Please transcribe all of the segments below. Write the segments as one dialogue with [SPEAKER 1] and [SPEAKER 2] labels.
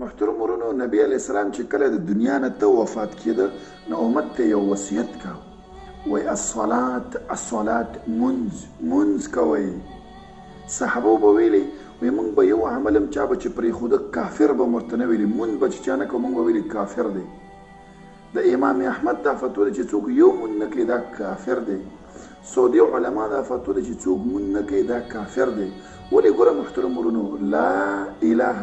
[SPEAKER 1] محترم ورونو، نبی علیه السلام چې کله د دنیا نه ته وفات کېده نو امت ته یو وصیت کاوه، وایي الصلات منځ کوئ. صحابو به ویلي وایي موږ به یو عمل هم چا به چې پرېښوده کافر به ورته نه ویلي، مونځ به چې چا نه کوو موږ به ویلي کافر دی. د امام احمد دا فتوا ده چې څوک یو مونځ نه کوي دا کافر دی. سعودي علما دا فتوا ده چې څوک مونځ نه کوي دا کافر دی. ولې ګوره محترم ورونو، لا اله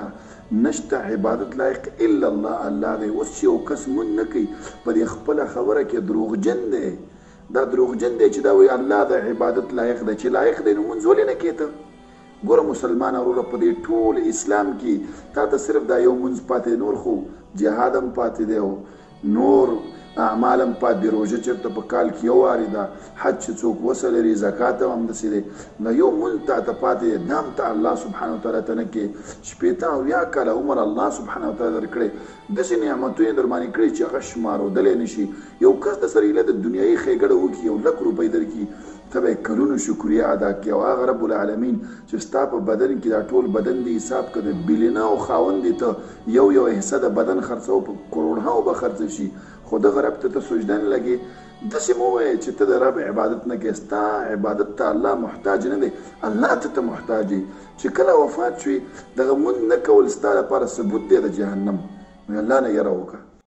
[SPEAKER 1] نشته عبادت لایق الا الله، الله دی. اوس چې یو کس مونځ نه کوي په دې خپله خبره کې دروغجن دی. دا دروغجن دی چې دا وایي الله د عبادت لایق دی. چې لایق دی نو مونځ ولې نه کوې ته؟ ګوره مسلمان وروره، په دې ټول اسلام کې تا ته صرف دا یو مونځ پاتې، نور خو جهاد هم پاتې دی او نور اعمال هم پاتې دي. روژه چېرته په کال کې یو وارې ده، حج چې څوک وسه لري، زکات هم همداسې دی. نو یو مونځ تا ته پاتې دی، دا هم ته الله سبحانه وتعالی ته نه کې. شپېته او اویا کاله عمر الله سبحانه وتعالی درکړی، داسې نعمتونه یې در باندې کړي چې هغه شمارودلی نه شي. یو کس د سره ایله د دنیایي ښېګړه وکړي، یو لک روپۍ درکړي، ته به یې کلونو شکریه ادا کړي. او هغه رب العالمین چې ستا په بدن کې دا ټول بدن دی حساب که د بیلینهو خاوند دی، ته یو حصه د بدن خرڅوه په کروڑهاو به خرڅ شي، خو دغه رب ته سجده نه لګې. داسې مه وایې چې ته د رب عبادت نه کوې. ستا عبادت ته الله محتاج نه دی، الله ته محتاج یې. چې کله وفات شوي دغه مونځ نه کول ستا لپاره ثبوت دی د جهنم. نو الله نه یره وکړه.